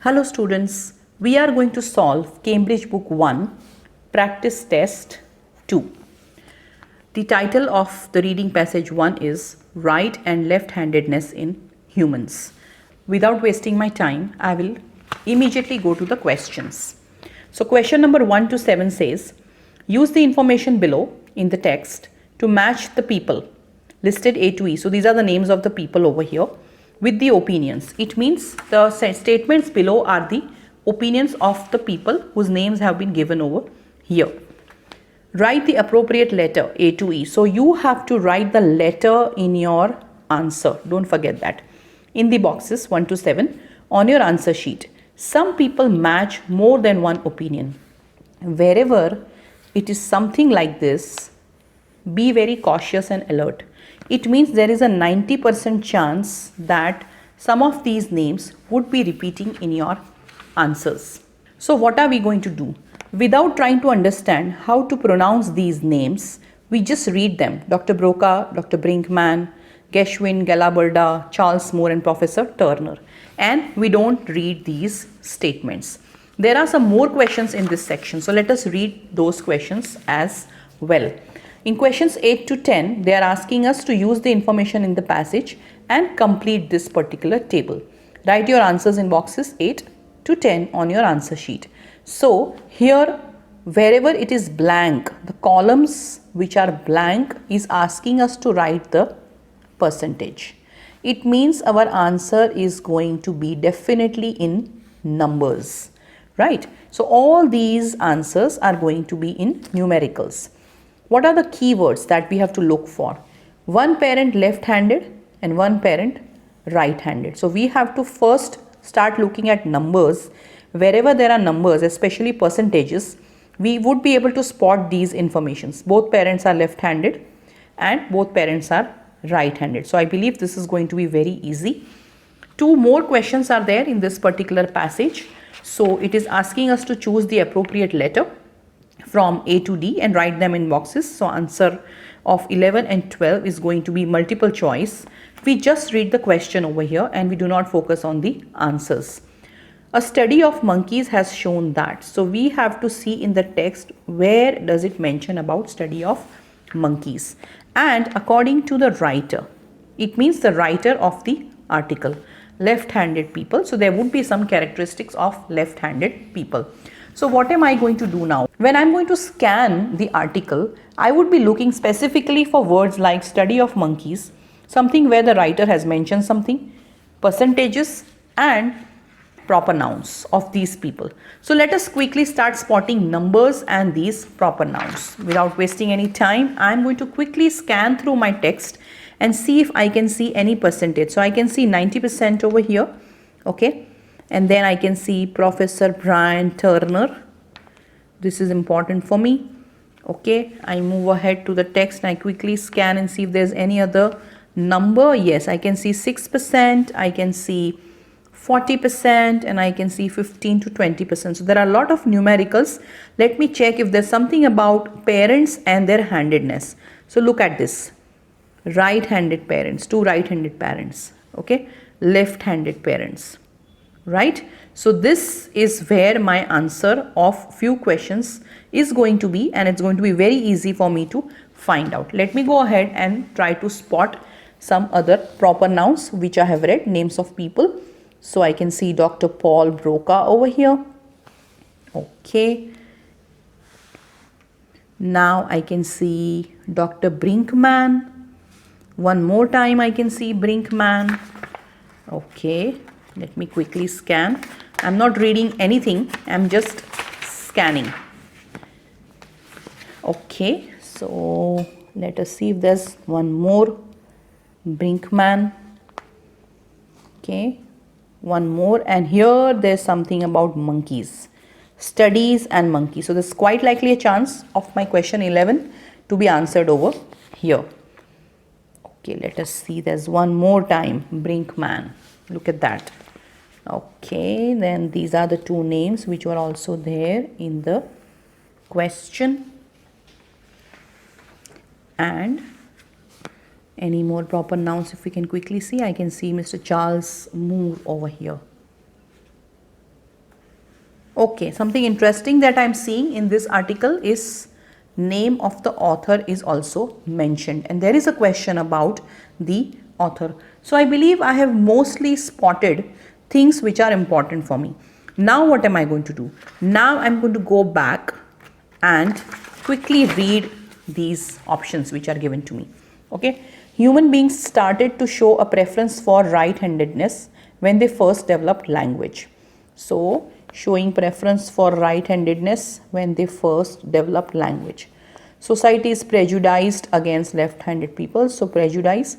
Hello students, we are going to solve Cambridge Book 1 Practice Test 2. The title of the reading passage 1 is Right and Left-Handedness in Humans. Without wasting my time, I will immediately go to the questions. So question number 1 to 7 says, use the information below in the text to match the people listed A to E. So these are the names of the people over here with the opinions. It means the statements below are the opinions of the people whose names have been given over here. Write the appropriate letter A to E. So you have to write the letter in your answer. Don't forget that. In the boxes 1 to 7 on your answer sheet. Some people match more than one opinion. Wherever it is something like this, be very cautious and alert. It means there is a 90% chance that some of these names would be repeating in your answers. So what are we going to do? Without trying to understand how to pronounce these names, we just read them. Dr. Broca, Dr. Brinkman, Geschwin, Galaberda, Charles Moore and Professor Turner. And we don't read these statements. There are some more questions in this section. So let us read those questions as well. In questions 8 to 10, they are asking us to use the information in the passage and complete this particular table. Write your answers in boxes 8 to 10 on your answer sheet. So here, wherever it is blank, the columns which are blank is asking us to write the percentage. It means our answer is going to be definitely in numbers, right? So all these answers are going to be in numericals. What are the keywords that we have to look for? One parent left-handed and one parent right-handed. So we have to first start looking at numbers. Wherever there are numbers, especially percentages, we would be able to spot these informations. Both parents are left-handed and both parents are right-handed. So I believe this is going to be very easy. Two more questions are there in this particular passage. So it is asking us to choose the appropriate letter from A to D and write them in boxes. So answer of 11 and 12 is going to be multiple choice. We just read the question over here and we do not focus on the answers. A study of monkeys has shown that. So we have to see in the text where does it mention about study of monkeys. And according to the writer, it means the writer of the article, left-handed people. So there would be some characteristics of left-handed people. So what am I going to do now? When I'm going to scan the article, I would be looking specifically for words like study of monkeys, something where the writer has mentioned something, percentages and proper nouns of these people. So let us quickly start spotting numbers and these proper nouns. Without wasting any time, I'm going to quickly scan through my text and see if I can see any percentage. So I can see 90% over here, okay? And then I can see Professor Brian Turner. This is important for me. Okay, I move ahead to the text and I quickly scan and see if there's any other number. Yes, I can see 6%, I can see 40% and I can see 15 to 20%. So there are a lot of numericals. Let me check if there's something about parents and their handedness. So look at this. Right-handed parents, two right-handed parents. Okay, left-handed parents. Right? So this is where my answer of few questions is going to be, and it's going to be very easy for me to find out. Let me go ahead and try to spot some other proper nouns which I have read, names of people. So I can see Dr. Paul Broca over here. Okay. Now I can see Dr. Brinkman. One more time I can see Brinkman. Okay. Let me quickly scan. I'm not reading anything. I'm just scanning. Okay. So let us see if there's one more. Brinkman. Okay. One more. And here there's something about monkeys. Studies and monkeys. So there's quite likely a chance of my question 11 to be answered over here. Okay. Let us see. There's one more time. Brinkman. Look at that. Okay, then these are the two names which were also there in the question. And any more proper nouns if we can quickly see. I can see Mr. Charles Moore over here. Okay, something interesting that I'm seeing in this article is name of the author is also mentioned, and there is a question about the author. So I believe I have mostly spotted things which are important for me. Now what am I going to do? Now I'm going to go back and quickly read these options which are given to me. Okay, human beings started to show a preference for right-handedness when they first developed language. So showing preference for right-handedness when they first developed language. Society is prejudiced against left-handed people. So prejudice.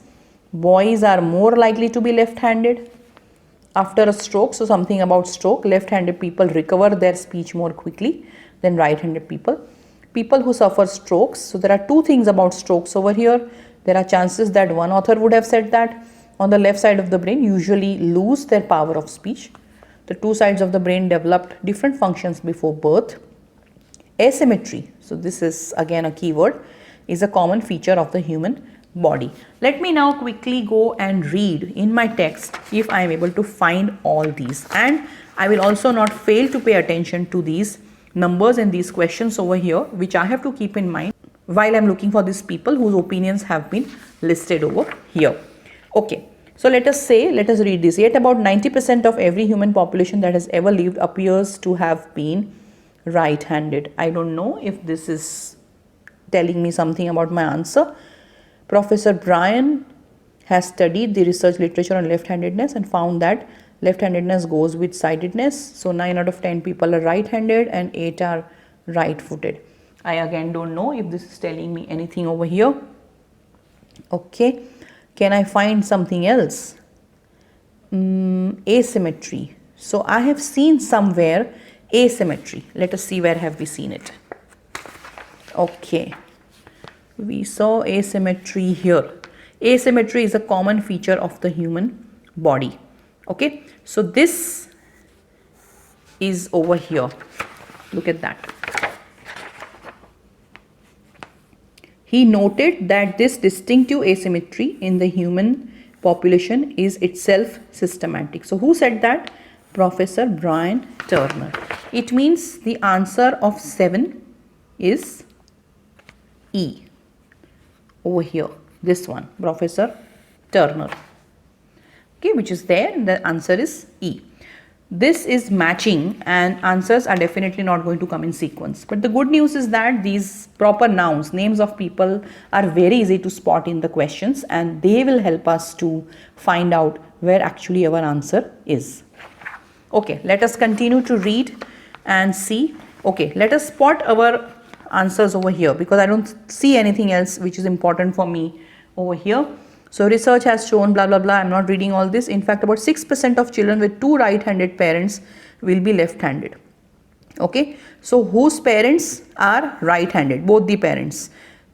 Boys are more likely to be left-handed. After a stroke, so something about stroke, left-handed people recover their speech more quickly than right-handed people. People who suffer strokes, so there are two things about strokes over here. There are chances that one author would have said that on the left side of the brain usually lose their power of speech. The two sides of the brain developed different functions before birth. Asymmetry, so this is again a keyword, is a common feature of the human body. Let me now quickly go and read in my text if I am able to find all these, and I will also not fail to pay attention to these numbers and these questions over here, which I have to keep in mind while I am looking for these people whose opinions have been listed over here. Okay. So let us read this. Yet about 90% of every human population that has ever lived appears to have been right-handed. I don't know if this is telling me something about my answer. Professor Bryan has studied the research literature on left-handedness and found that left-handedness goes with sightedness. So 9 out of 10 people are right-handed and 8 are right-footed. I again don't know if this is telling me anything over here. Okay. Can I find something else? Asymmetry. So I have seen somewhere asymmetry. Let us see where have we seen it. Okay. We saw asymmetry here. Asymmetry is a common feature of the human body. Okay. So this is over here. Look at that. He noted that this distinctive asymmetry in the human population is itself systematic. So who said that? Professor Brian Turner. It means the answer of 7 is E. Over here, this one, Professor Turner. Okay, which is there, and the answer is E. This is matching and answers are definitely not going to come in sequence. But the good news is that these proper nouns, names of people, are very easy to spot in the questions, and they will help us to find out where actually our answer is. Okay, let us continue to read and see. Okay, let us spot our answers over here because I don't see anything else which is important for me over here. So research has shown blah blah blah. I'm not reading all this. In fact, about 6% of children with 2 right-handed parents will be left-handed. Okay, so whose parents are right-handed? Both the parents.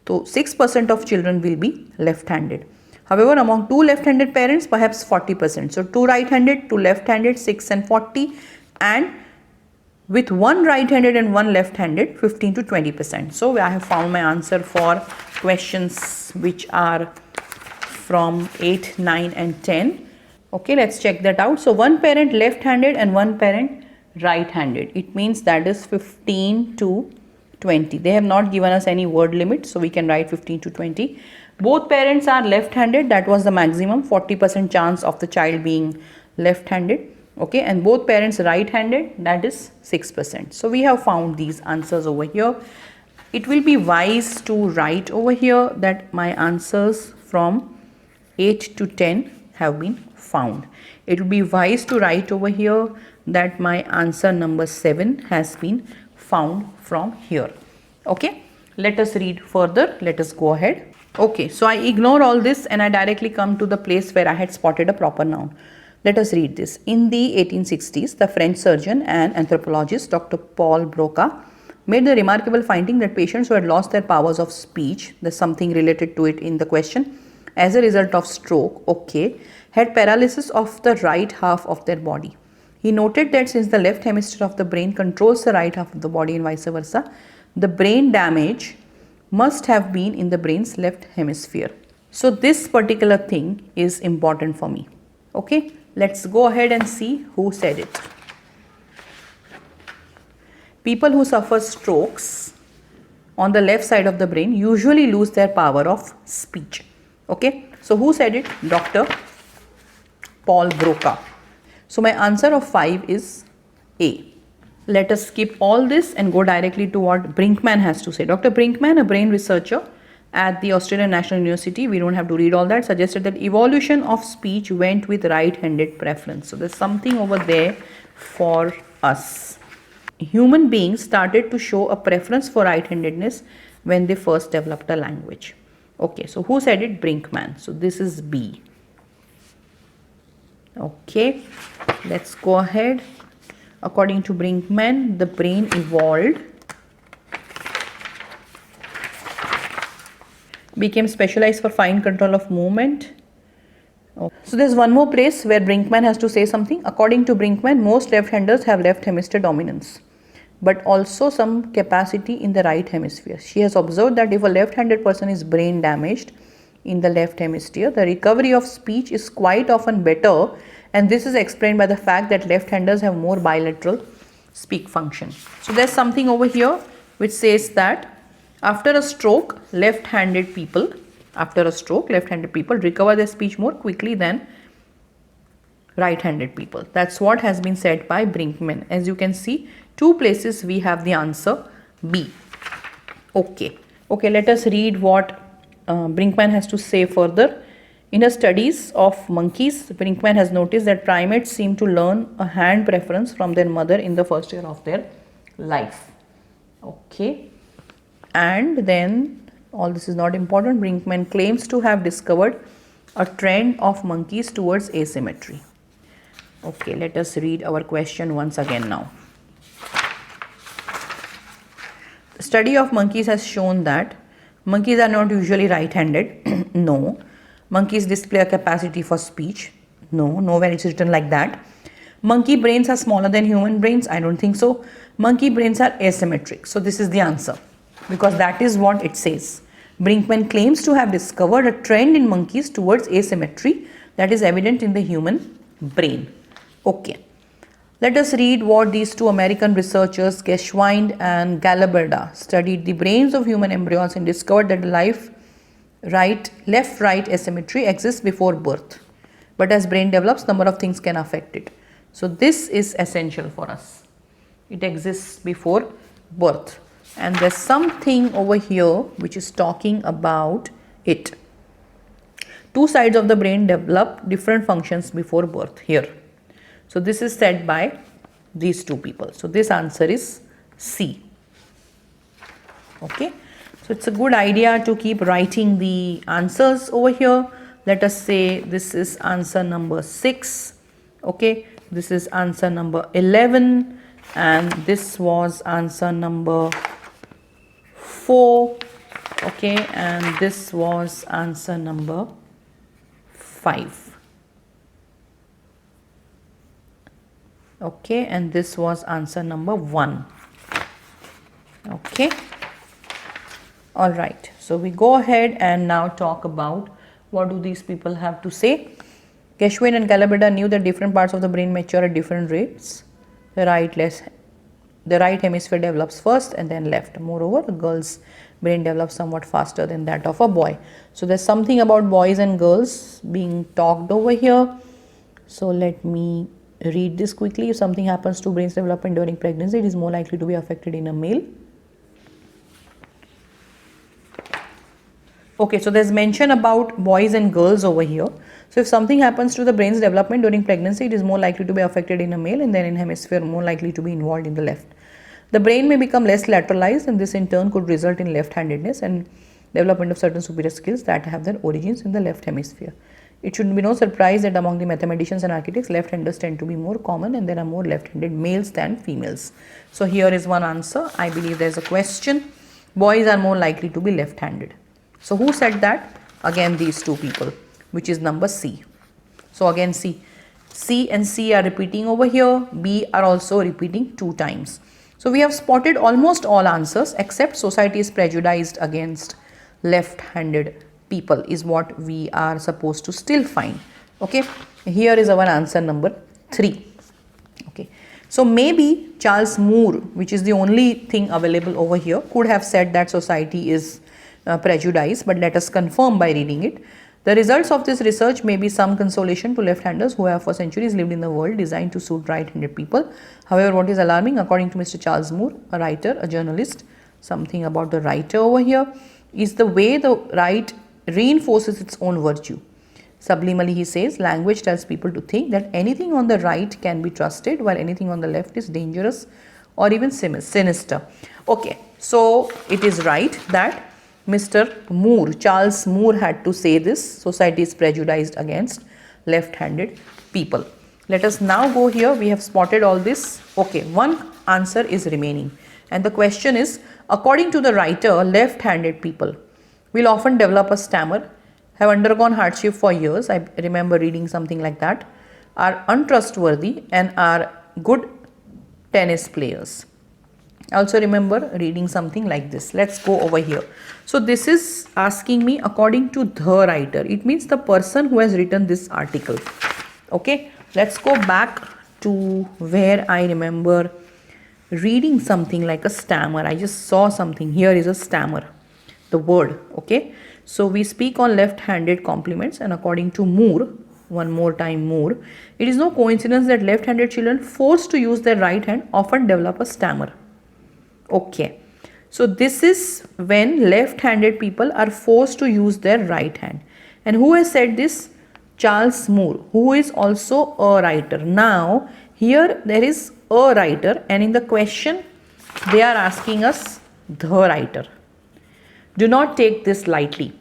So 6% of children will be left-handed. However, among 2 left-handed parents, perhaps 40%. So 2 right-handed, 2 left-handed, 6 and 40, and with 1 right-handed and 1 left-handed, 15 to 20%. So I have found my answer for questions which are from 8, 9 and 10. Okay, let's check that out. So 1 parent left-handed and 1 parent right-handed. It means that is 15 to 20. They have not given us any word limit, so we can write 15 to 20. Both parents are left-handed. That was the maximum, 40% chance of the child being left-handed. Okay, and both parents right-handed, that is 6%. So we have found these answers over here. It will be wise to write over here that my answers from 8 to 10 have been found. It will be wise to write over here that my answer number 7 has been found from here. Okay, let us read further. Let us go ahead. Okay, so I ignore all this and I directly come to the place where I had spotted a proper noun. Let us read this. In the 1860s, the French surgeon and anthropologist Dr. Paul Broca made the remarkable finding that patients who had lost their powers of speech, there's something related to it in the question, as a result of stroke, okay, had paralysis of the right half of their body. He noted that since the left hemisphere of the brain controls the right half of the body and vice versa, the brain damage must have been in the brain's left hemisphere. So this particular thing is important for me. Okay, let's go ahead and see who said it. People who suffer strokes on the left side of the brain usually lose their power of speech. Okay, so who said it? Dr. Paul Broca. So my answer of 5 is A. Let us skip all this and go directly to what Brinkman has to say. Dr. Brinkman, a brain researcher at the Australian National University, we don't have to read all that, suggested that evolution of speech went with right-handed preference. So there's something over there for us. Human beings started to show a preference for right-handedness when they first developed a language. Okay, so who said it? Brinkman. So this is B. Okay, let's go ahead. According to Brinkman, the brain evolved, became specialized for fine control of movement. So there's one more place where Brinkman has to say something. According to Brinkman, most left-handers have left hemisphere dominance, but also some capacity in the right hemisphere. She has observed that if a left-handed person is brain damaged in the left hemisphere, the recovery of speech is quite often better, and this is explained by the fact that left-handers have more bilateral speak function. So there's something over here which says that after a stroke, left-handed people recover their speech more quickly than right-handed people. That's what has been said by Brinkman. As you can see, 2 places we have the answer B. Okay, let us read what Brinkman has to say further. In her studies of monkeys, Brinkman has noticed that primates seem to learn a hand preference from their mother in the first year of their life. Okay, and then all this is not important. Brinkman claims to have discovered a trend of monkeys towards asymmetry. Okay, let us read our question once again now. The study of monkeys has shown that monkeys are not usually right-handed. No. Monkeys display a capacity for speech. No, nowhere it's written like that. Monkey brains are smaller than human brains. I don't think so. Monkey brains are asymmetric. So this is the answer, because that is what it says. Brinkman claims to have discovered a trend in monkeys towards asymmetry that is evident in the human brain. Okay. Let us read what these 2 American researchers, Geschwind and Galaberda, studied the brains of human embryos and discovered that left-right asymmetry exists before birth. But as brain develops, number of things can affect it. So this is essential for us. It exists before birth. And there's something over here which is talking about it. 2 sides of the brain develop different functions before birth here. So this is said by these 2 people. So this answer is C. Okay. So it's a good idea to keep writing the answers over here. Let us say this is answer number 6. Okay. This is answer number 11. And this was answer number 4. Okay. And this was answer number 5. Okay, and this was answer number 1. Okay, all right, so we go ahead and now talk about what do these people have to say. Geschwind and Galaberda knew that different parts of the brain mature at different rates. The right hemisphere develops first and then left. Moreover, a girl's brain develops somewhat faster than that of a boy. So there's something about boys and girls being talked over here. So let me read this quickly. If something happens to brain's development during pregnancy, it is more likely to be affected in a male. Okay, so there's mention about boys and girls over here. So if something happens to the brain's development during pregnancy, it is more likely to be affected in a male, and then in hemisphere more likely to be involved in the left. The brain may become less lateralized, and this in turn could result in left-handedness and development of certain superior skills that have their origins in the left hemisphere. It should be no surprise that among the mathematicians and architects, left-handers tend to be more common, and there are more left-handed males than females. So here is one answer. I believe there is a question. Boys are more likely to be left-handed. So who said that? Again, these 2 people, which is number C. So again, C and C are repeating over here. B are also repeating 2 times. So we have spotted almost all answers except society is prejudiced against left-handed people is what we are supposed to still find. Okay, here is our answer number 3. Okay, So maybe Charles Moore, which is the only thing available over here, could have said that society is prejudiced, but let us confirm by reading it. The results of this research may be some consolation to left-handers who have for centuries lived in the world designed to suit right-handed people. However, what is alarming, according to Mr. Charles Moore, a writer, a journalist, something about the writer over here, is the way the right reinforces its own virtue. Subliminally, he says, language tells people to think that anything on the right can be trusted while anything on the left is dangerous or even sinister. Okay, so it is right that Mr. Moore, Charles Moore, had to say this. Society is prejudiced against left-handed people. Let us now go here. We have spotted all this. Okay, one answer is remaining. And the question is, according to the writer, left-handed people will often develop a stammer, have undergone hardship for years, I remember reading something like that, are untrustworthy and are good tennis players. I also remember reading something like this. Let's go over here. So this is asking me according to the writer. It means the person who has written this article. Okay, let's go back to where I remember reading something like a stammer. I just saw something. Here is a stammer, the word. Okay, so we speak on left-handed compliments, and according to Moore, one more time Moore, it is no coincidence that left-handed children forced to use their right hand often develop a stammer. Okay, so this is when left-handed people are forced to use their right hand. And who has said this? Charles Moore, who is also a writer. Now, here there is a writer, and in the question, they are asking us the writer. Do not take this lightly.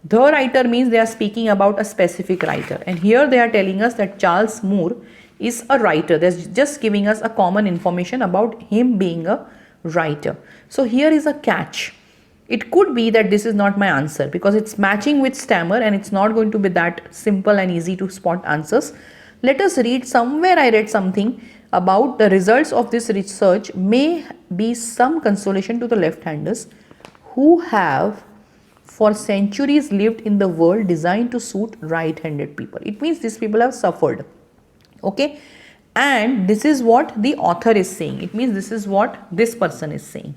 The writer means they are speaking about a specific writer. And here they are telling us that Charles Moore is a writer. They're just giving us a common information about him being a writer. So here is a catch. It could be that this is not my answer because it's matching with stammer and it's not going to be that simple and easy to spot answers. Let us read. Somewhere I read something about the results of this research may be some consolation to the left-handers who have for centuries lived in the world designed to suit right-handed people. It means these people have suffered. Okay. And this is what the author is saying. It means this is what this person is saying,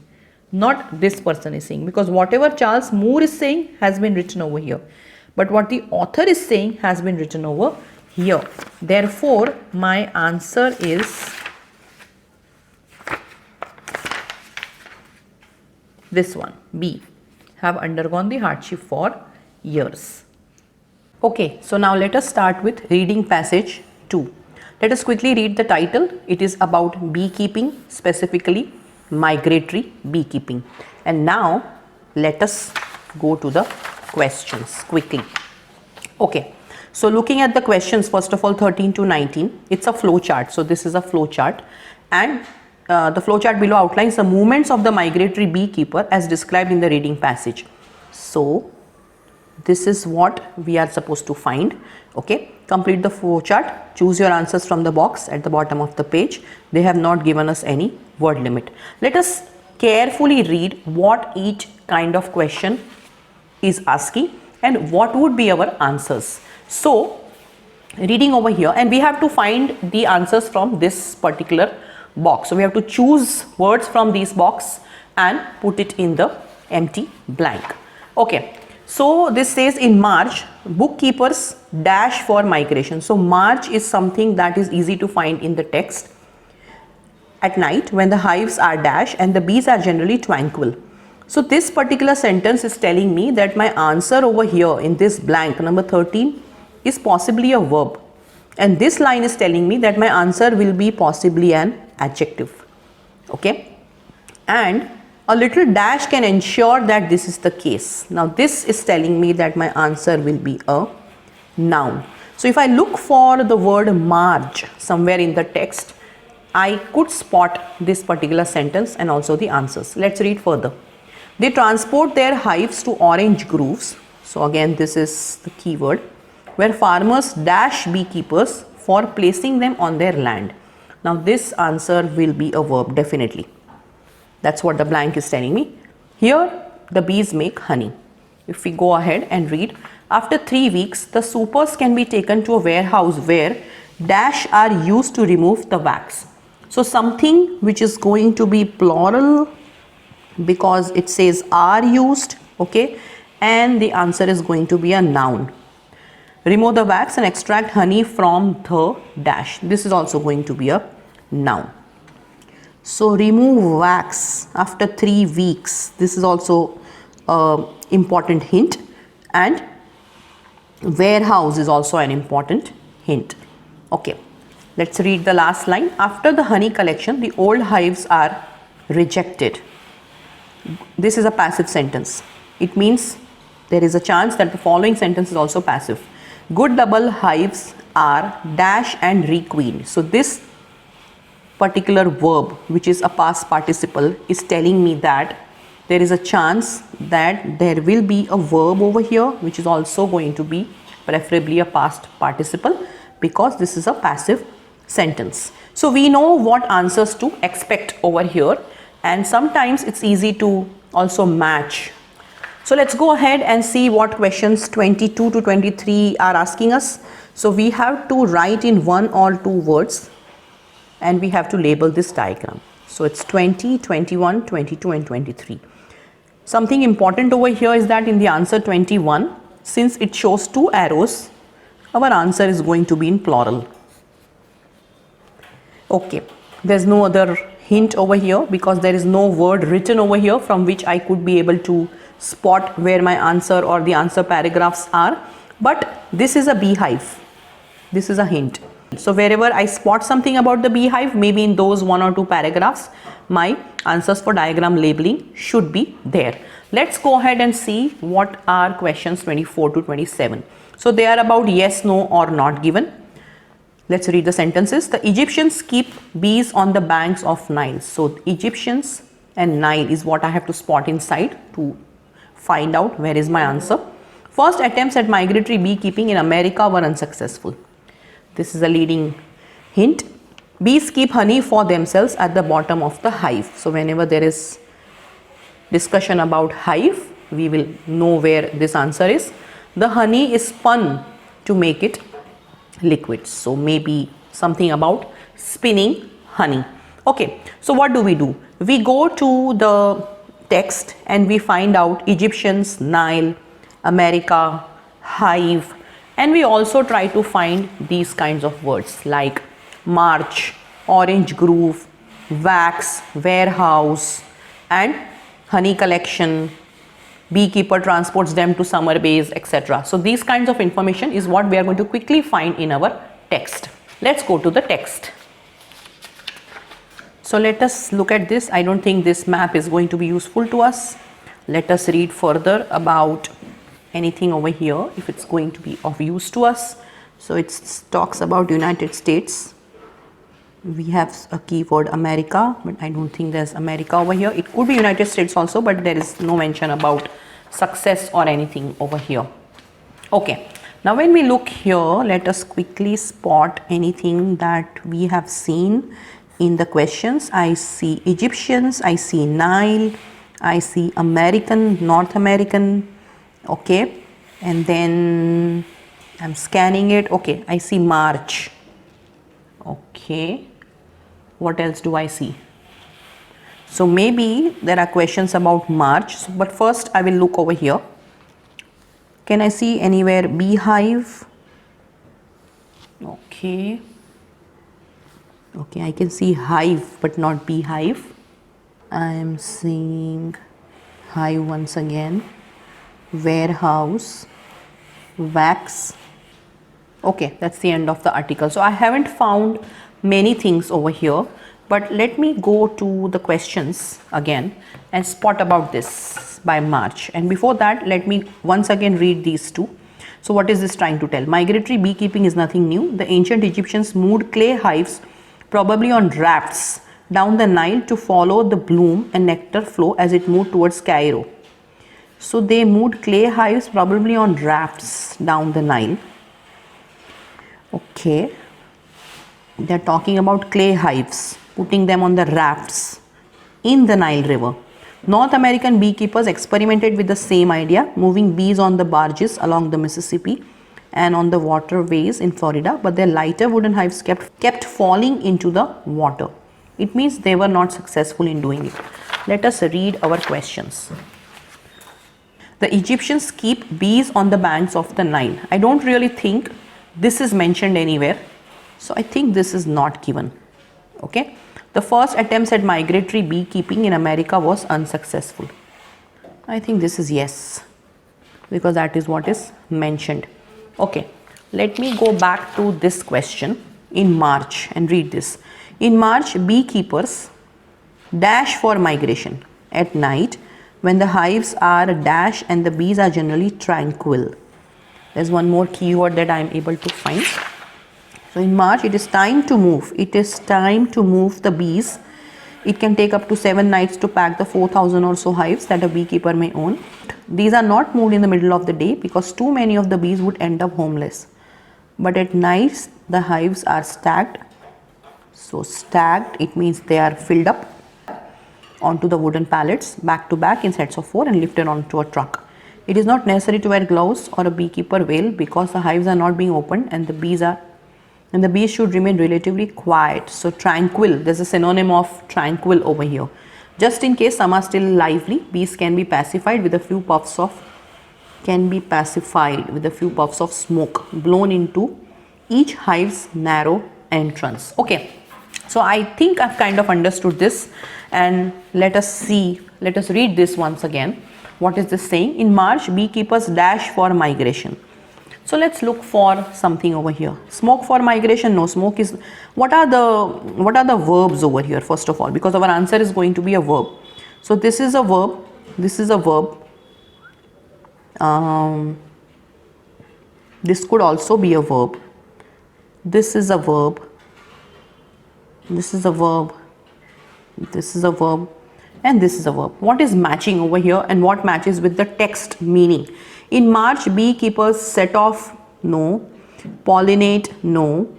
not this person is saying, because whatever Charles Moore is saying has been written over here. But what the author is saying has been written over here. Therefore, my answer is this one, B, have undergone the hardship for years. Okay, so now let us start with reading passage 2. Let us quickly read the title. It is about beekeeping, specifically migratory beekeeping. And now let us go to the questions quickly. Okay, so looking at the questions, first of all 13 to 19, it's a flow chart. So this is a flow chart, and the flow chart below outlines the movements of the migratory beekeeper as described in the reading passage. So this is what we are supposed to find. Okay, complete the flow chart, choose your answers from the box at the bottom of the page. They have not given us any word limit. Let us carefully read what each kind of question is asking and what would be our answers. So reading over here, and we have to find the answers from this particular box. So we have to choose words from this box and put it in the empty blank. Okay, so this says in March, bookkeepers dash for migration. So March is something that is easy to find in the text. At night, when the hives are dash and the bees are generally tranquil. So this particular sentence is telling me that my answer over here in this blank, number 13, is possibly a verb. And this line is telling me that my answer will be possibly an adjective. Okay, and a little dash can ensure that this is the case. Now this is telling me that my answer will be a noun. So if I look for the word March somewhere in the text, I could spot this particular sentence and also the answers. Let's read further. They transport their hives to orange groves. So again, this is the keyword, where farmers dash beekeepers for placing them on their land. Now this answer will be a verb, definitely. That's what the blank is telling me. Here the bees make honey. If we go ahead and read, after 3 weeks, the supers can be taken to a warehouse where dash are used to remove the wax. So something which is going to be plural because it says are used, okay, and the answer is going to be a noun. Remove the wax and extract honey from the dash. This is also going to be a noun. So remove wax after 3 weeks. This is also an important hint, and warehouse is also an important hint. Okay, let's read the last line. After the honey collection, the old hives are rejected. This is a passive sentence. It means there is a chance that the following sentence is also passive. Good double hives are dash and requeened. So this particular verb, which is a past participle, is telling me that there is a chance that there will be a verb over here which is also going to be preferably a past participle, because this is a passive sentence. So we know what answers to expect over here, and sometimes it's easy to also match. So let's go ahead and see what questions 22 to 23 are asking us. So we have to write in 1 or 2 words, and we have to label this diagram. So it's 20, 21, 22 and 23. Something important over here is that in the answer 21, since it shows 2 arrows, our answer is going to be in plural. Okay, there's no other hint over here because there is no word written over here from which I could be able to spot where my answer or the answer paragraphs are. But this is a beehive. This is a hint. So wherever I spot something about the beehive, maybe in those 1 or 2 paragraphs, my answers for diagram labeling should be there. Let's go ahead and see what are questions 24 to 27. So they are about yes, no or not given. Let's read the sentences. The Egyptians keep bees on the banks of Nile. So Egyptians and Nile is what I have to spot inside to find out where is my answer. First attempts at migratory beekeeping in America were unsuccessful. This is a leading hint. Bees keep honey for themselves at the bottom of the hive. So whenever there is discussion about hive, we will know where this answer is. The honey is spun to make it liquid. So maybe something about spinning honey. Okay, so what do? We go to the text and we find out Egyptians, Nile, America, hive, and we also try to find these kinds of words like march, orange grove, wax, warehouse, and honey collection, beekeeper transports them to summer base, etc. So these kinds of information is what we are going to quickly find in our text. Let's go to the text. So let us look at this. I don't think this map is going to be useful to us. Let us read further about anything over here if it's going to be of use to us. So it talks about United States. We have a keyword America, but I don't think there's America over here. It could be United States also, but there is no mention about success or anything over here. Okay, now when we look here, let us quickly spot anything that we have seen in the questions. I see Egyptians, I see Nile, I see American, North American. Okay, and then I'm scanning it. Okay, I see March. Okay, what else do I see? So maybe there are questions about March, but first I will look over here. Can I see anywhere beehive? Okay, I can see hive but not beehive. I am seeing hive once again, warehouse, wax. Okay, that's the end of the article. So I haven't found many things over here, but let me go to the questions again and spot about this by March. And before that, let me once again read these two. So what is this trying to tell? Migratory beekeeping is nothing new. The ancient Egyptians moved clay hives, probably on rafts, down the Nile to follow the bloom and nectar flow as it moved towards Cairo. So they moved clay hives probably on rafts down the Nile. Okay, they're talking about clay hives, putting them on the rafts in the Nile River. North American beekeepers experimented with the same idea, moving bees on the barges along the Mississippi and on the waterways in Florida, but their lighter wooden hives kept falling into the water. It means they were not successful in doing it. Let us read our questions. The Egyptians keep bees on the banks of the Nile. I don't really think this is mentioned anywhere. So I think this is not given. Okay. The first attempts at migratory beekeeping in America was unsuccessful. I think this is yes, because that is what is mentioned. Okay. Let me go back to this question in March and read this. In March, beekeepers dash for migration at night when the hives are dash and the bees are generally tranquil. There's one more keyword that I am able to find. So in March, it is time to move. It is time to move the bees. It can take up to 7 nights to pack the 4,000 or so hives that a beekeeper may own. These are not moved in the middle of the day because too many of the bees would end up homeless. But at night, the hives are stacked. So stacked, it means they are filled up onto the wooden pallets back to back in sets of 4 and lifted onto a truck. It is not necessary to wear gloves or a beekeeper veil because the hives are not being opened and the bees should remain relatively quiet. So tranquil, there's a synonym of tranquil over here. Just in case some are still lively, bees can be pacified with a few puffs of smoke blown into each hive's narrow entrance. Okay, so I think I've kind of understood this, and let us read this once again. What is this saying? In March, beekeepers dash for migration. So let's look for something over here. Smoke for migration. No, smoke is, what are the verbs over here first of all, because our answer is going to be a verb. So this is a verb, this is a verb. This could also be a verb. This is a verb. This is a verb. This is a verb. And this is a verb. What is matching over here and what matches with the text meaning? In March, beekeepers set off. No. Pollinate. No.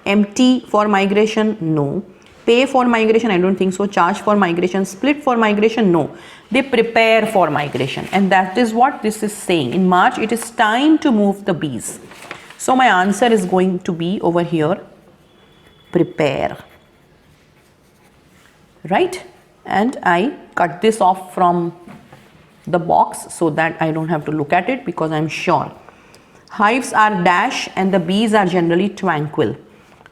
Empty for migration. No. Pay for migration. I don't think so. Charge for migration. Split for migration. No. They prepare for migration. And that is what this is saying. In March, it is time to move the bees. So my answer is going to be over here. Prepare. Right? And I cut this off from the box so that I don't have to look at it because I'm sure. Hives are dash and the bees are generally tranquil.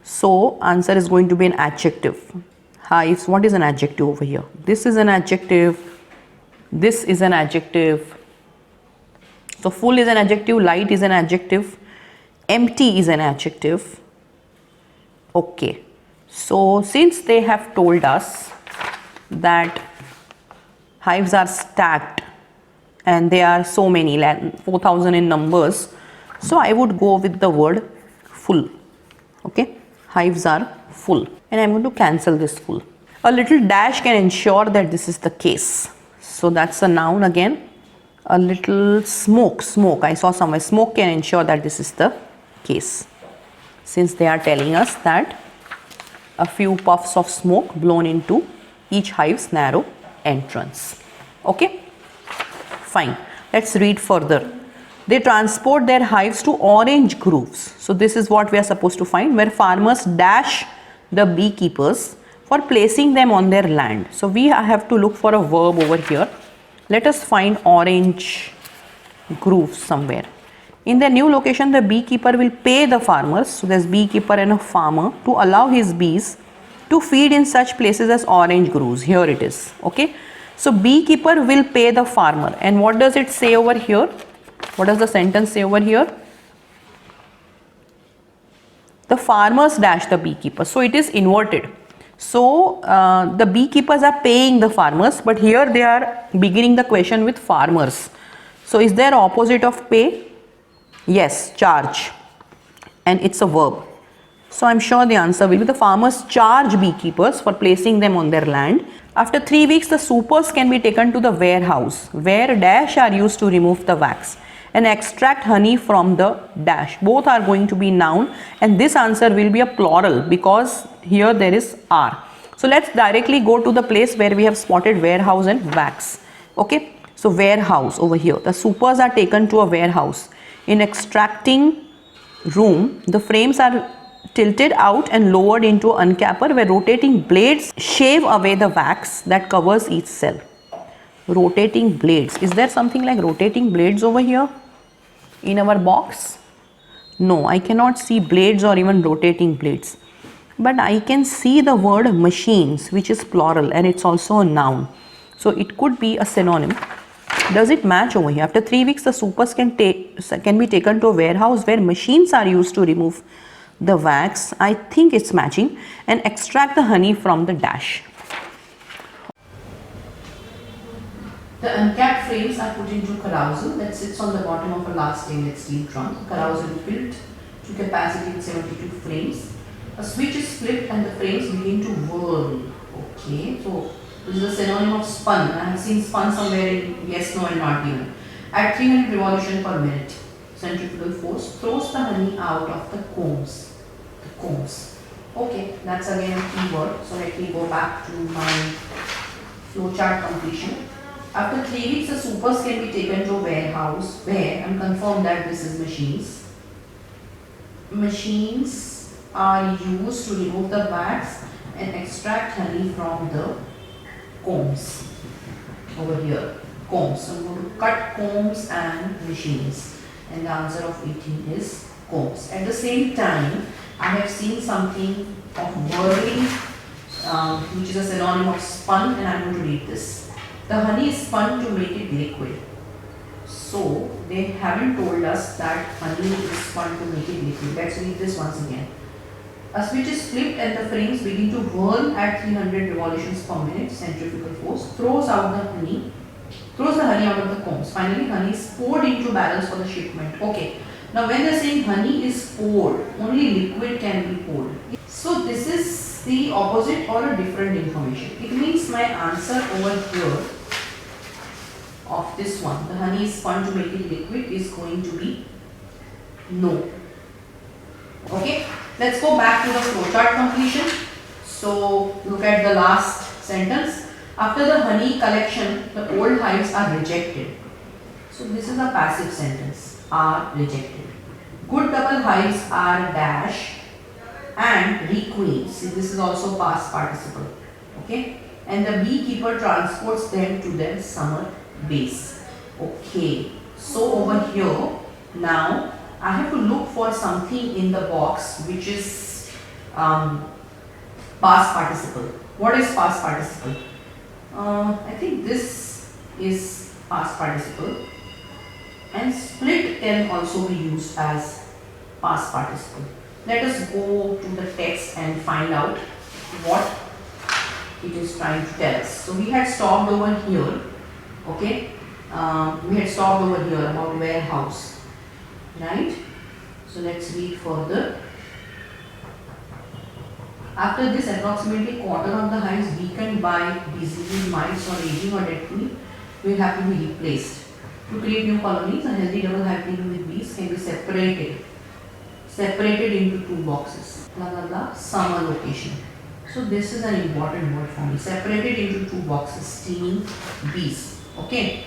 So answer is going to be an adjective. Hives, what is an adjective over here? This is an adjective. This is an adjective. So full is an adjective, light is an adjective, empty is an adjective. Okay. So since they have told us that hives are stacked and there are so many, 4,000 in numbers, so I would go with the word full. Okay, hives are full, and I'm going to cancel this full. A little dash can ensure that this is the case. So that's a noun again. A little smoke, I saw somewhere, smoke can ensure that this is the case, since they are telling us that a few puffs of smoke blown into each hive's narrow entrance. Okay, fine. Let's read further. They transport their hives to orange groves. So this is what we are supposed to find, where farmers dash the beekeepers for placing them on their land. So we have to look for a verb over here. Let us find orange grooves somewhere. In the new location, the beekeeper will pay the farmers, so there's beekeeper and a farmer, to allow his bees to feed in such places as orange grooves. Here it is. Okay. So beekeeper will pay the farmer. And what does it say over here? What does the sentence say over here? The farmers dash the beekeeper. So it is inverted. So the beekeepers are paying the farmers, but here they are beginning the question with farmers. So is there opposite of pay? Yes, charge. And it's a verb. So I'm sure the answer will be the farmers charge beekeepers for placing them on their land. After 3 weeks, the supers can be taken to the warehouse, where dash are used to remove the wax and extract honey from the dash. Both are going to be noun, and this answer will be a plural because here there is R. So let's directly go to the place where we have spotted warehouse and wax. Okay, so warehouse over here. The supers are taken to a warehouse. In extracting room, the frames are tilted out and lowered into an uncapper where rotating blades shave away the wax that covers each cell. Rotating blades. Is there something like rotating blades over here in our box? No, I cannot see blades or even rotating blades. But I can see the word machines, which is plural, and it's also a noun. So it could be a synonym. Does it match over here? After 3 weeks, the supers can be taken to a warehouse where machines are used to remove the wax. I think it's matching, and extract the honey from the dash. The uncapped frames are put into carousel that sits on the bottom of a large stainless steel drum. The carousel is filled to capacity with 72 frames. A switch is flipped and the frames begin to whirl. Okay, so this is a synonym of spun. I have seen spun somewhere in yes, no and not even. At 300 revolutions per minute, centrifugal force throws the honey out of the combs. The combs. Okay, that's again a key word. So let me go back to my flowchart completion. After 3 weeks, the supers can be taken to a warehouse where, and confirm that this is machines. Machines are used to remove the wax and extract honey from the combs. Over here, combs. So I'm going to cut combs and machines. And the answer of 18 is combs. At the same time, I have seen something of whirling, which is a synonym of spun, and I'm going to read this. The honey is spun to make it liquid. So they haven't told us that honey is spun to make it liquid. Let's read this once again. A switch is flipped and the frames begin to whirl at 300 revolutions per minute. Centrifugal force throws the honey out of the combs. Finally, honey is poured into barrels for the shipment. Okay. Now when they are saying honey is poured, only liquid can be poured. So this is the opposite or a different information. It means my answer over here of this one, the honey is spun to make it liquid, is going to be no. Okay, let's go back to the flowchart completion. So look at the last sentence. After the honey collection, the old hives are rejected. So this is a passive sentence, are rejected. Good double hives are dash and requeen. See, this is also past participle. Okay, and the beekeeper transports them to their summer base. Okay, so over here now I have to look for something in the box which is past participle. What is past participle? I think this is past participle, and split can also be used as past participle. Let us go to the text and find out what it is trying to tell us. So we had stopped over here. Okay, we had stopped over here about warehouse, right? So let's read further. After this, approximately quarter of the hives weakened by disease, mites or aging or dead queen will have to be replaced. To create new colonies, a healthy double hive dealing with bees can be separated into 2 boxes. Blah blah blah. Summer location. So this is an important word for me. Separated into 2 boxes. Teeming bees. Okay.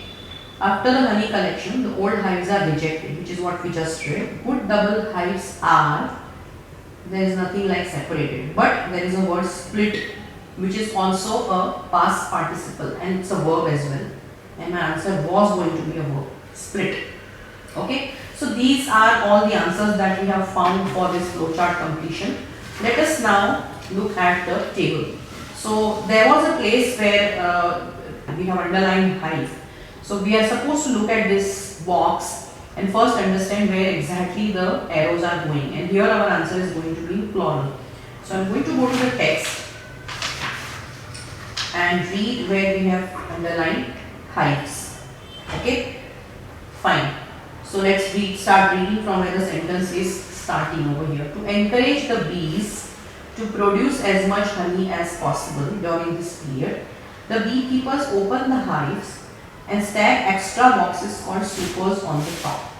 After the honey collection, the old hives are rejected, which is what we just read. Good double hives are, there is nothing like separated, but there is a word split, which is also a past participle, and it's a verb as well. And my answer was going to be a verb, split. Okay. So these are all the answers that we have found for this flowchart completion. Let us now look at the table. So there was a place where we have underlined hive. So we are supposed to look at this box and first understand where exactly the arrows are going, and here our answer is going to be plural. So I am going to go to the text and read where we have underlined hives. Okay, fine. So let's start reading from where the sentence is starting over here. To encourage the bees to produce as much honey as possible during this period, the beekeepers open the hives and stack extra boxes called supers on the top.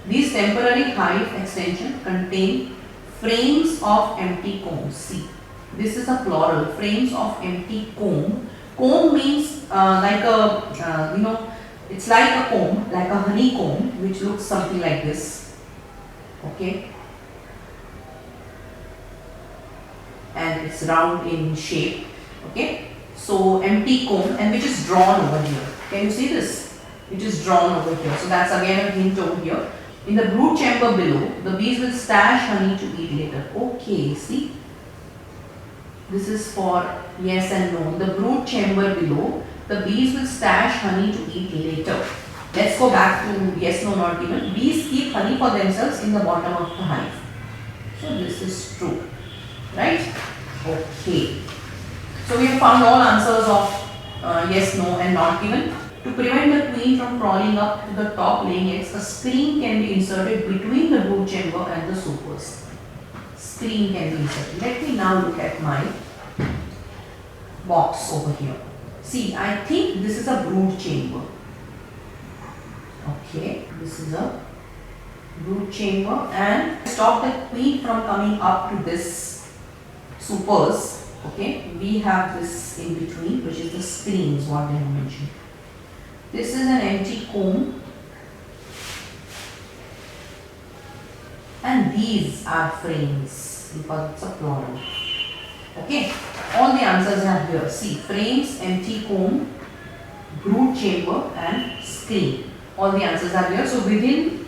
These temporary hive extensions contain frames of empty combs. See, this is a plural, frames of empty comb. Comb means like a, it's like a comb, like a honeycomb, which looks something like this. Okay. and it's round in shape. Okay, so empty comb, and which is drawn over here. Can you see this? It is drawn over here. So that's again a hint over here. In the brood chamber below, the bees will stash honey to eat later. Okay, see, this is for yes and no. The brood chamber below, the bees will stash honey to eat later. Let's go back to yes, no, not given. Bees keep honey for themselves in the bottom of the hive. So this is true, right? Okay. So we have found all answers of yes, no and not given. To prevent the queen from crawling up to the top laying eggs, a screen can be inserted between the brood chamber and the supers. Screen can be inserted. Let me now look at my box over here. See, I think this is a brood chamber. Okay, this is a brood chamber, and stop the queen from coming up to this supers. Okay, we have this in between, which is the screen, is what they have mentioned. This is an empty comb, and these are frames because it's a plural. Okay, all the answers are here. See, frames, empty comb, brood chamber, and screen. All the answers are here. So within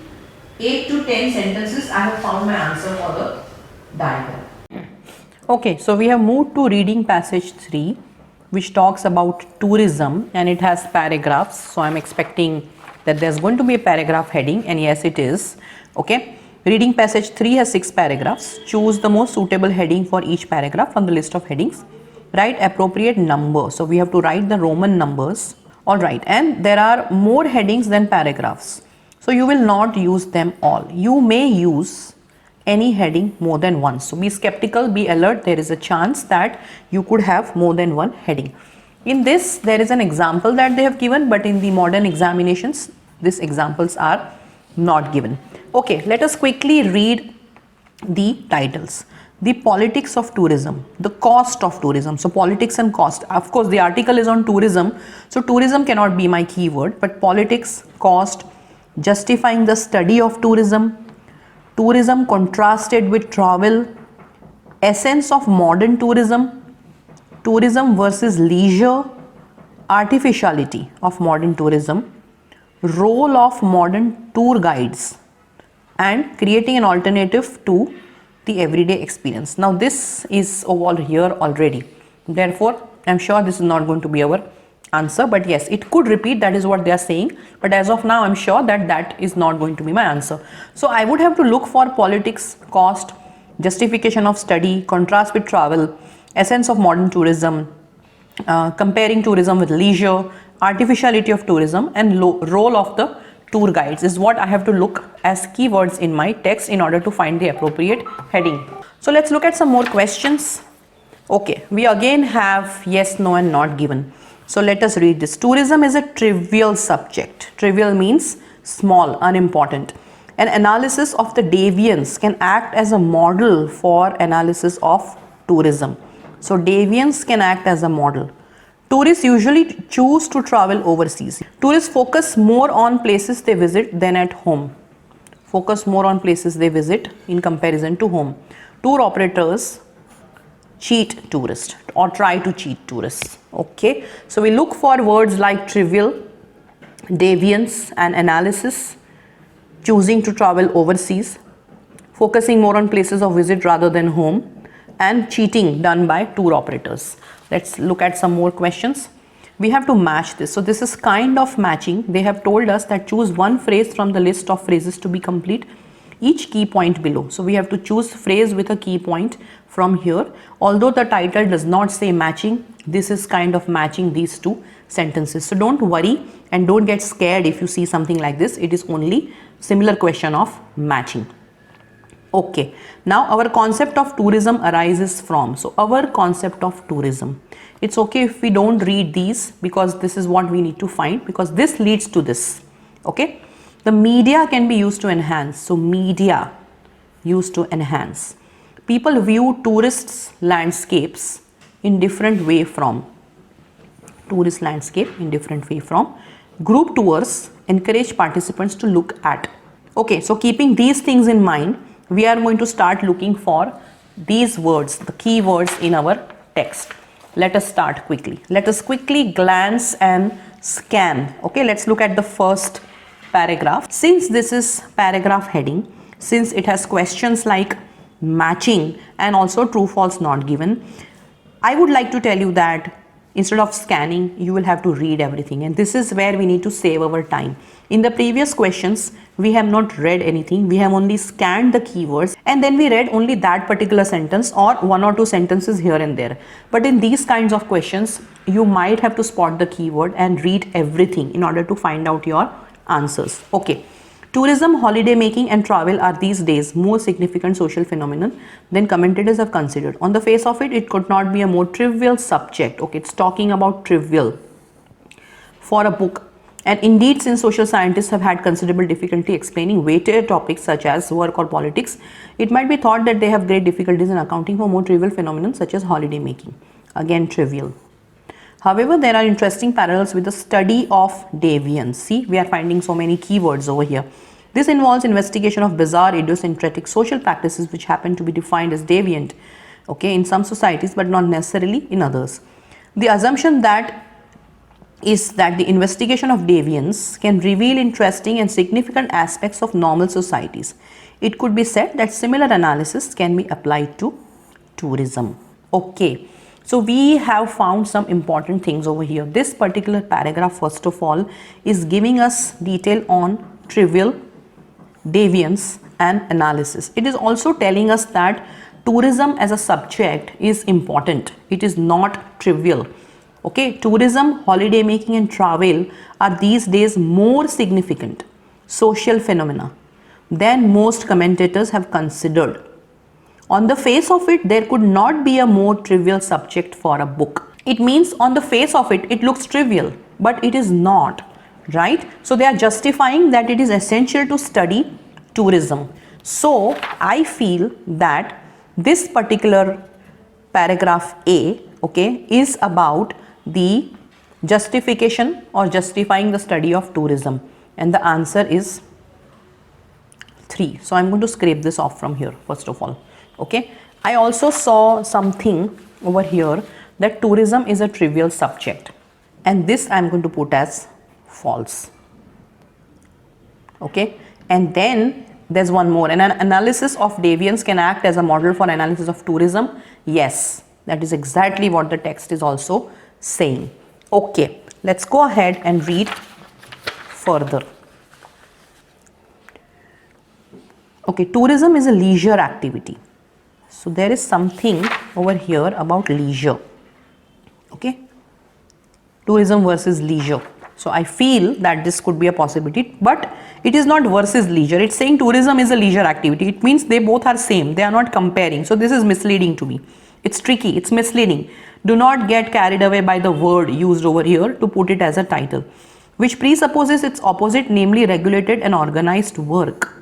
8 to 10 sentences, I have found my answer for the diagram. Okay, so we have moved to reading passage 3, which talks about tourism, and it has paragraphs. So I'm expecting that there's going to be a paragraph heading, and yes, it is. Okay, reading passage 3 has 6 paragraphs. Choose the most suitable heading for each paragraph from the list of headings. Write appropriate number. So we have to write the Roman numbers. All right, and there are more headings than paragraphs. So you will not use them all. You may use any heading more than once. So be skeptical, be alert. There is a chance that you could have more than one heading. In this, there is an example that they have given, but in the modern examinations, these examples are not given. Okay, let us quickly read the titles. The politics of tourism, the cost of tourism. So politics and cost. Of course, the article is on tourism. So tourism cannot be my keyword, but politics, cost, justifying the study of tourism, tourism contrasted with travel, essence of modern tourism, tourism versus leisure, artificiality of modern tourism, role of modern tour guides, and creating an alternative to the everyday experience. Now this is over here already. Therefore, I'm sure this is not going to be our answer, but yes, it could repeat. That is what they are saying. But as of now, I'm sure that that is not going to be my answer. So I would have to look for politics, cost, justification of study, contrast with travel, essence of modern tourism, comparing tourism with leisure, artificiality of tourism, and role of the tour guides is what I have to look as keywords in my text in order to find the appropriate heading. So let's look at some more questions. Okay, we again have yes, no, and not given. So let us read this. Tourism is a trivial subject. Trivial means small, unimportant. An analysis of the deviance can act as a model for analysis of tourism. So deviance can act as a model. Tourists usually choose to travel overseas. Tourists focus more on places they visit than at home. Focus more on places they visit in comparison to home. Tour operators cheat tourists or try to cheat tourists. Okay, so we look for words like trivial, deviance, and analysis, choosing to travel overseas, focusing more on places of visit rather than home, and cheating done by tour operators. Let's look at some more questions. We have to match this. So this is kind of matching. They have told us that choose one phrase from the list of phrases to be complete each key point below. So we have to choose phrase with a key point from here. Although the title does not say matching, this is kind of matching these two sentences. So don't worry and don't get scared if you see something like this. It is only similar question of matching. Okay, now our concept of tourism arises from, so our concept of tourism, it's okay if we don't read these because this is what we need to find, because this leads to this. Okay, the media can be used to enhance, so media used to enhance. People view tourists landscapes in different way from, tourist landscape in different way from. Group tours encourage participants to look at. Okay, so keeping these things in mind, we are going to start looking for these words, the key words in our text. Let us start quickly. Let us quickly glance and scan. Okay, let's look at the first paragraph. Since this is paragraph heading, since it has questions like matching and also true false not given, I would like to tell you that instead of scanning, you will have to read everything, and this is where we need to save our time. In the previous questions, we have not read anything, we have only scanned the keywords and then we read only that particular sentence or one or two sentences here and there. But in these kinds of questions, you might have to spot the keyword and read everything in order to find out your answers. Okay. Tourism, holiday making and travel are these days more significant social phenomenon than commentators have considered. On the face of it, it could not be a more trivial subject. Okay, it's talking about trivial for a book. And indeed, since social scientists have had considerable difficulty explaining weighted topics such as work or politics, it might be thought that they have great difficulties in accounting for more trivial phenomena such as holiday making. Again, trivial. However, there are interesting parallels with the study of deviance. See, we are finding so many keywords over here. This involves investigation of bizarre idiosyncratic social practices which happen to be defined as deviant, okay, in some societies but not necessarily in others. The assumption that is that the investigation of deviance can reveal interesting and significant aspects of normal societies. It could be said that similar analysis can be applied to tourism. Okay. So we have found some important things over here. This particular paragraph, first of all, is giving us detail on trivial, deviance and analysis. It is also telling us that tourism as a subject is important. It is not trivial. Okay, tourism, holiday making and travel are these days more significant social phenomena than most commentators have considered. On the face of it, there could not be a more trivial subject for a book. It means on the face of it, it looks trivial, but it is not, right? So they are justifying that it is essential to study tourism. So I feel that this particular paragraph A, okay, is about the justification or justifying the study of tourism, and the answer is 3. So I'm going to scrape this off from here first of all. Okay, I also saw something over here that tourism is a trivial subject, and this I am going to put as false. Okay, and then there's one more, and an analysis of deviance can act as a model for analysis of tourism. Yes, that is exactly what the text is also saying. Okay, let's go ahead and read further. Okay, tourism is a leisure activity. So there is something over here about leisure. Okay, tourism versus leisure. So I feel that this could be a possibility, but it is not versus leisure. It's saying tourism is a leisure activity. It means they both are same. They are not comparing. So this is misleading to me. It's tricky. It's misleading. Do not get carried away by the word used over here to put it as a title, which presupposes its opposite, namely regulated and organized work.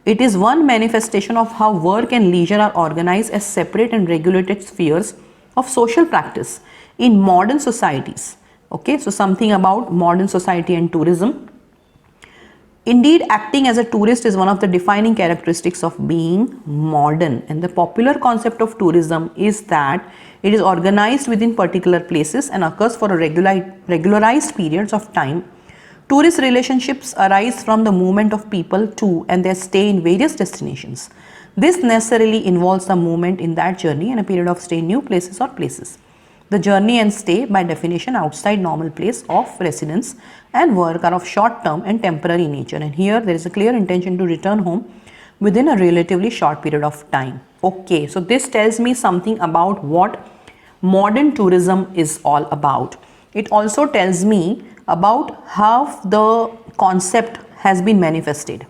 It is one manifestation of how work and leisure are organized as separate and regulated spheres of social practice in modern societies. Okay, so something about modern society and tourism. Indeed, acting as a tourist is one of the defining characteristics of being modern, and the popular concept of tourism is that it is organized within particular places and occurs for a regularized periods of time. Tourist relationships arise from the movement of people to and their stay in various destinations. This necessarily involves the movement in that journey and a period of stay in new places or places. The journey and stay, by definition, outside normal place of residence and work, are of short-term and temporary nature, and here there is a clear intention to return home within a relatively short period of time. Okay, so this tells me something about what modern tourism is all about. It also tells me about how the concept has been manifested,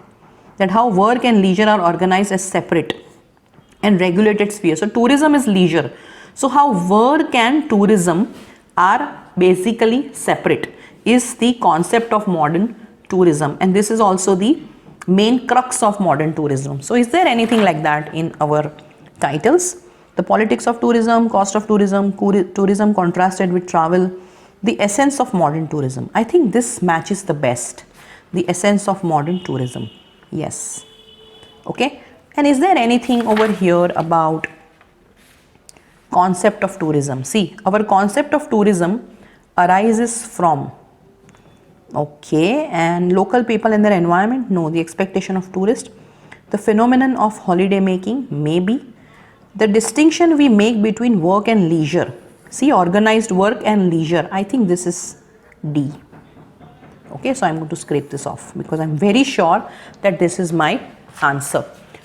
that how work and leisure are organized as separate and regulated spheres. So tourism is leisure. So how work and tourism are basically separate is the concept of modern tourism, and this is also the main crux of modern tourism. So is there anything like that in our titles? The politics of tourism, cost of tourism, tourism contrasted with travel, the essence of modern tourism. I think this matches the best. The essence of modern tourism. Yes. Okay. And is there anything over here about concept of tourism. See, our concept of tourism arises from, okay, and local people and their environment, no. The expectation of tourist, the phenomenon of holiday making, maybe. The distinction we make between work and leisure, see, organized work and leisure, I think this is D. Okay, so I'm going to scrape this off because I'm very sure that this is my answer.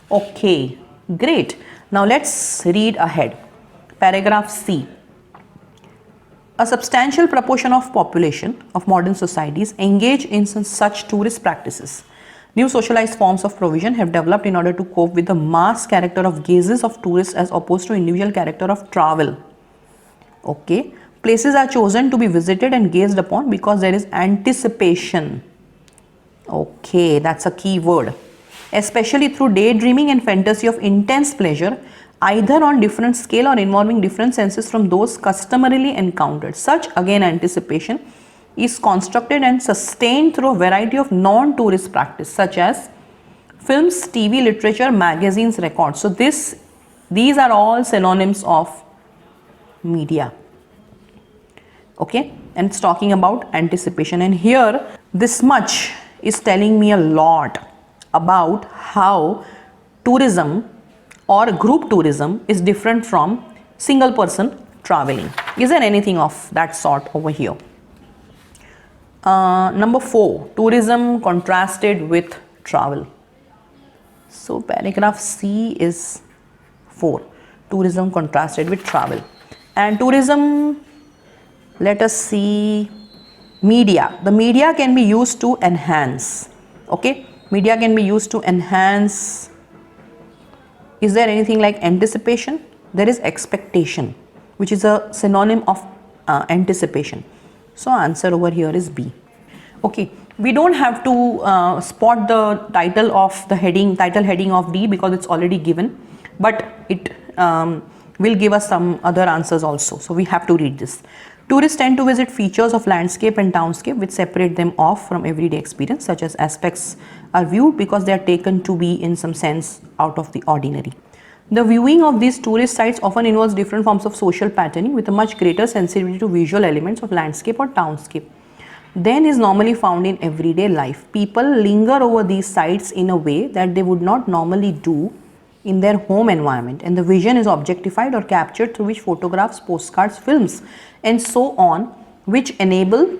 Okay, great. Now let's read ahead. Paragraph C. A substantial proportion of population of modern societies engage in such tourist practices. New socialized forms of provision have developed in order to cope with the mass character of gazes of tourists as opposed to individual character of travel. Okay. Places are chosen to be visited and gazed upon because there is anticipation. Okay, that's a key word. Especially through daydreaming and fantasy of intense pleasure, either on different scale or involving different senses from those customarily encountered. Such, again, anticipation is constructed and sustained through a variety of non-tourist practice such as films, TV, literature, magazines, records. So these are all synonyms of media. Okay, and it's talking about anticipation, and here this much is telling me a lot about how tourism or group tourism is different from single person traveling. Is there anything of that sort over here? Number 4, tourism contrasted with travel. So paragraph C is 4, tourism contrasted with travel. And tourism, let us see, media. The media can be used to enhance. Okay, media can be used to enhance. Is there anything like anticipation? There is expectation, which is a synonym of anticipation. So answer over here is B. Okay, we don't have to spot the title of the title heading of D because it's already given, but it will give us some other answers also. So we have to read this. Tourists tend to visit features of landscape and townscape which separate them off from everyday experience. Such as aspects are viewed because they are taken to be in some sense out of the ordinary. The viewing of these tourist sites often involves different forms of social patterning with a much greater sensitivity to visual elements of landscape or townscape than is normally found in everyday life. People linger over these sites in a way that they would not normally do in their home environment, and the vision is objectified or captured through which photographs, postcards, films and so on, which enable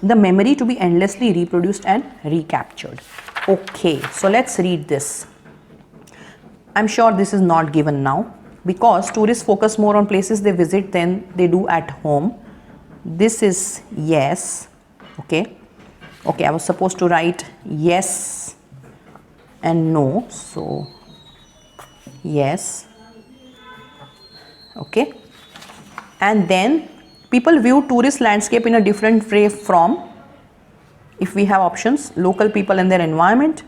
the memory to be endlessly reproduced and recaptured. Okay, so let's read this. I'm sure this is not given now because tourists focus more on places they visit than they do at home. This is yes. Okay, I was supposed to write yes and no, so yes. Okay, and then people view tourist landscape in a different way from, if we have options, local people and their environment,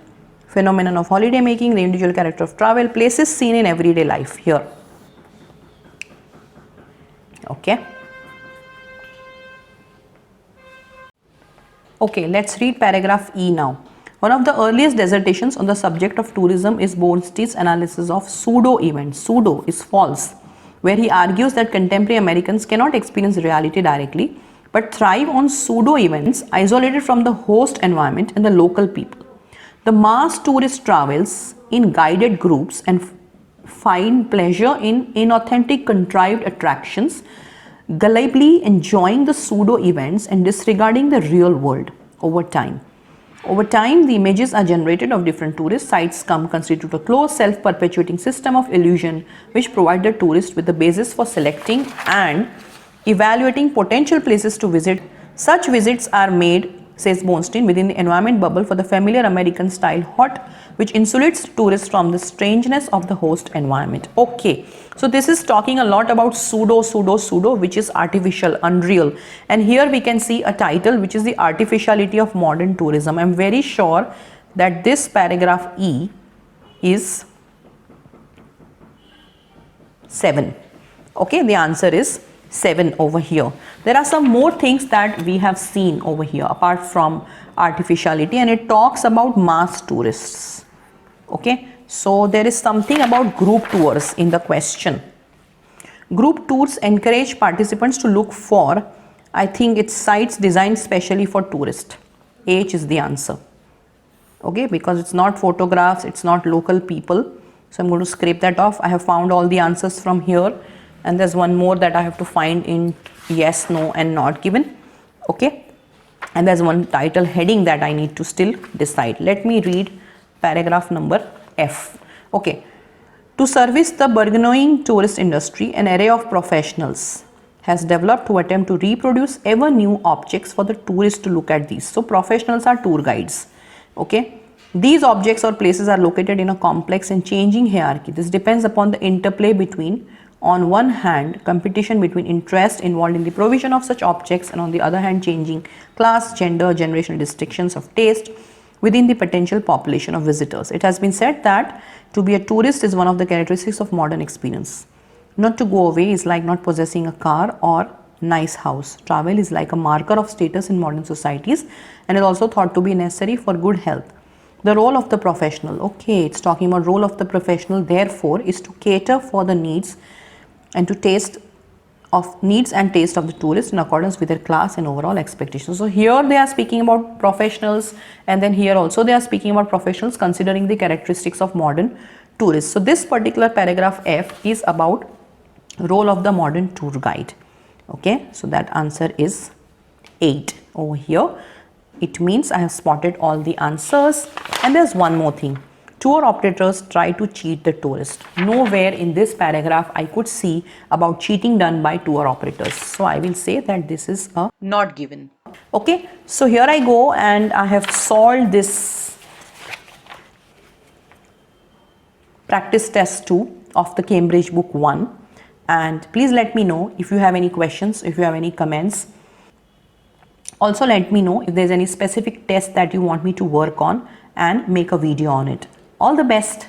phenomenon of holiday making, the individual character of travel, places seen in everyday life here. Okay. Okay, let's read paragraph E now. One of the earliest dissertations on the subject of tourism is Bornstein's analysis of pseudo events. Pseudo is false, where he argues that contemporary Americans cannot experience reality directly but thrive on pseudo events isolated from the host environment and the local people. The mass tourist travels in guided groups and find pleasure in inauthentic contrived attractions, gullibly enjoying the pseudo events and disregarding the real world. Over time, the images are generated of different tourist sites constitute a closed self-perpetuating system of illusion which provide the tourist with the basis for selecting and evaluating potential places to visit. Such visits are made, says Bornstein, within the environment bubble for the familiar American style hut, which insulates tourists from the strangeness of the host environment. Okay, so this is talking a lot about pseudo, which is artificial, unreal. And here we can see a title which is the artificiality of modern tourism. I'm very sure that this paragraph E is 7. Okay, the answer is 7 over here. There are some more things that we have seen over here apart from artificiality, and it talks about mass tourists. Okay, so there is something about group tours in the question. Group tours encourage participants to look for, I think it's sites designed specially for tourists. H is the answer. Okay, because it's not photographs, it's not local people. So I'm going to scrape that off. I have found all the answers from here, and there's one more that I have to find in yes, no and not given. Okay, and there's one title heading that I need to still decide. Let me read paragraph number F. Okay, to service the burgeoning tourist industry, an array of professionals has developed to attempt to reproduce ever new objects for the tourists to look at these. So professionals are tour guides. Okay, these objects or places are located in a complex and changing hierarchy. This depends upon the interplay between, on one hand, competition between interest involved in the provision of such objects, and on the other hand, changing class, gender, generational distinctions of taste within the potential population of visitors. It has been said that to be a tourist is one of the characteristics of modern experience. Not to go away is like not possessing a car or nice house. Travel is like a marker of status in modern societies and is also thought to be necessary for good health. The role of the professional. Okay, it's talking about role of the professional, therefore, is to cater for the needs and taste of the tourist in accordance with their class and overall expectations. So here they are speaking about professionals, and then here also they are speaking about professionals considering the characteristics of modern tourists. So this particular paragraph F is about role of the modern tour guide. Okay, so that answer is 8 over here. It means I have spotted all the answers. And there's one more thing. Tour operators try to cheat the tourist. Nowhere in this paragraph I could see about cheating done by tour operators. So I will say that this is a not given. Okay, so here I go and I have solved this practice test 2 of the Cambridge book 1. And please let me know if you have any questions, if you have any comments. Also let me know if there's any specific test that you want me to work on and make a video on it. All the best.